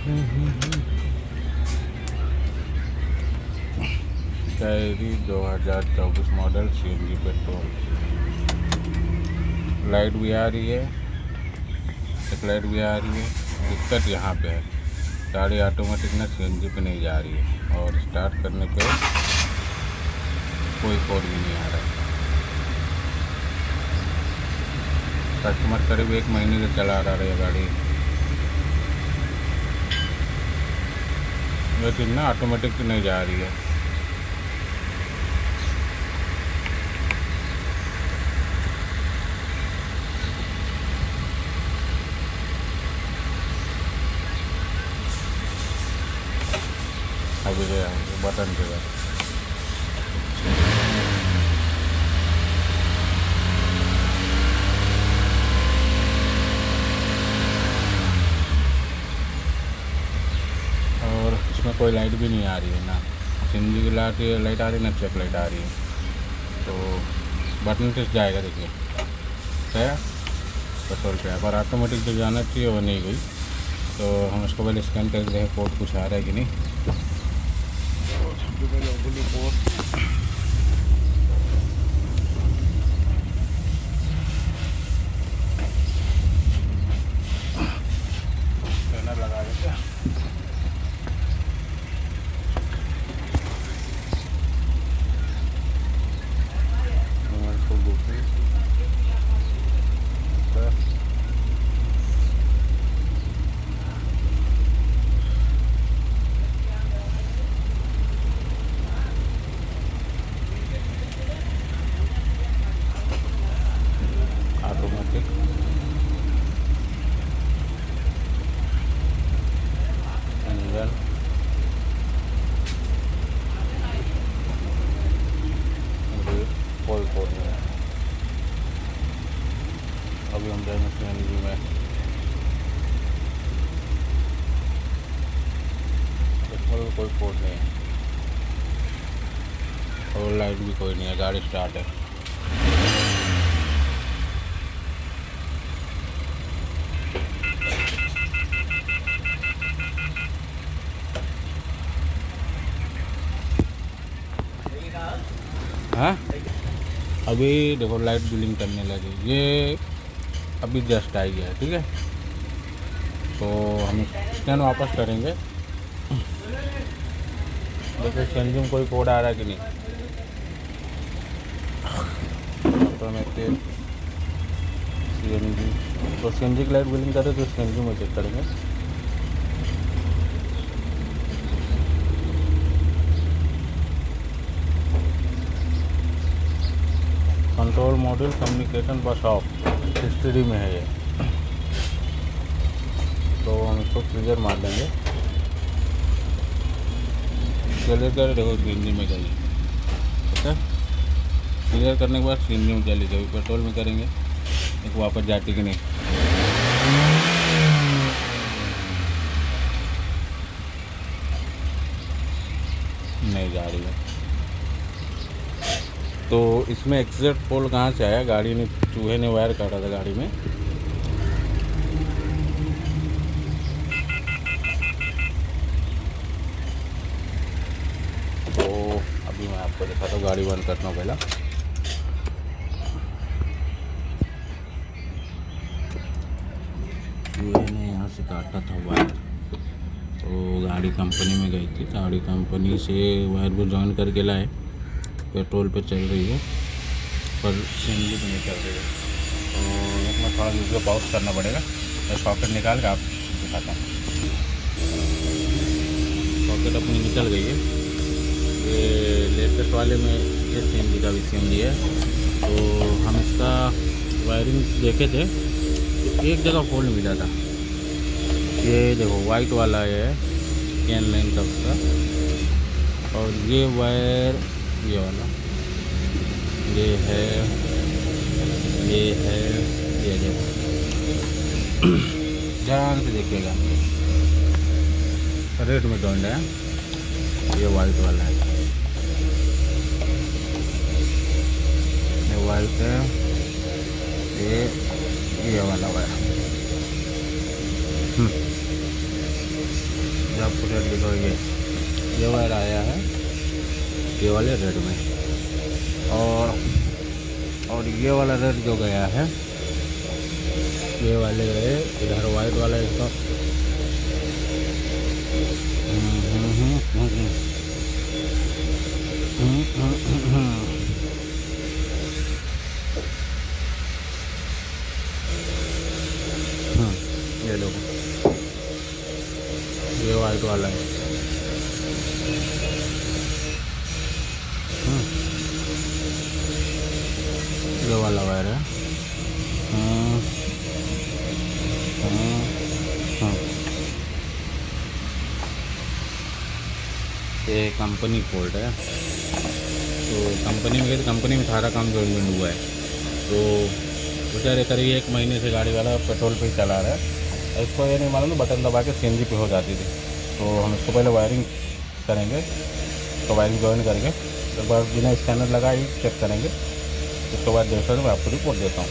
Carry 2024 model CNG petrol. Light भी आ रही है, एक लाइट भी आ रही है। दिक्कत यहाँ पे है, गाड़ी ऑटोमेटिक ना CNG पे नहीं जा रही है और स्टार्ट करने पे कोई कोड भी नहीं आ रहा है। कस्टमर करीब 1 महीने से चला रहा है गाड़ी, लेकिन ना ऑटोमेटिक नहीं जा रही है। अभी बटन पे और इसमें कोई लाइट भी नहीं आ रही है ना, CNG की लाइट आ रही है ना, चेक लाइट आ रही है। तो बटन से जाएगा, देखिए है पेट्रोल पे। अगर ऑटोमेटिक जो जाना चाहिए वो नहीं गई, तो हम इसको पहले स्कैन करके देखें कोड कुछ आ रहा है कि नहीं। स्कैनर लगा देते हैं। ऑटोमेटिक इंजन कोई कोड नहीं है। अभी हम जाएंगे CNG में, पेट्रोल कोई कोड नहीं है और लाइट भी कोई नहीं है, गाड़ी स्टार्ट है। हाँ, अभी देखो लाइट ब्लिंक करने लगी, ये अभी जस्ट आई है, ठीक है। तो हम स्कैन वापस करेंगे, देखो CNG में कोई कोड आ रहा है कि नहीं। ऑटोमेटिक CNG, तो CNG की लाइट ब्लिंक करे तो CNG में चेक करेंगे। कंट्रोल मॉड्यूल कम्युनिकेशन बस ऑफ, हिस्ट्री में है ये। तो हम इसको क्लियर मार देंगे। क्लियर कर देखो CNG में चलिए, ठीक है। क्लियर करने के बाद CNG में चली गई, पेट्रोल में करेंगे एक वापस जाती कि नहीं। नहीं जा रही है। तो इसमें एग्जैक्ट पोल कहाँ से आया, गाड़ी ने चूहे ने वायर काटा था गाड़ी में। तो अभी मैं आपको दिखाता हूँ, गाड़ी बंद करता हूँ पहला। चूहे ने यहाँ से काटा था वायर, तो गाड़ी कंपनी में गई थी, गाड़ी कंपनी से वायर को जॉइन करके लाए, पेट्रोल पे चल रही है पर CNG पे नहीं चल रही है। तो एक मैं थोड़ा वीडियो पॉज करना पड़ेगा, मैं सॉकेट निकाल के आपको दिखाता हूँ। सॉकेट अपनी निकल गई है, ये लेटेस्ट वाले में ये CNG का भी CNG है। तो हम इसका वायरिंग देखे थे तो एक जगह फोल्ड मिला था, ये देखो वाइट वाला है कैन लाइन का उसका, और ये वायर ये वाला ये है, ये देखो ध्यान से देखिएगा, रेड में जॉइंट है, ये वाइट वाला है, ये वाइट है, ये वाला है। आपको रेट दिखा, ये वायर आया है ये वाले रेड में, और ये वाला रेड जो गया है ये वाले गए इधर वाइट वाला इसका ये लो, ये वाइट वाला है। ये वाला वायर है। ये कंपनी फॉल्ट है, तो कंपनी में कंपनी में सारा काम जॉइंट हुआ है। तो बेचारे करीब 1 महीने से गाड़ी वाला पेट्रोल पे ही चला रहा है। इसको ये नहीं मालूम बटन दबा के सीएनजी पे हो जाती थी। तो हम इसको पहले वायरिंग करेंगे, तो वायरिंग जॉइन करके एक बार बिना स्कैनर लगाए ही चेक करेंगे। उसके बाद देखकर मैं आपको रिपोर्ट देता हूँ।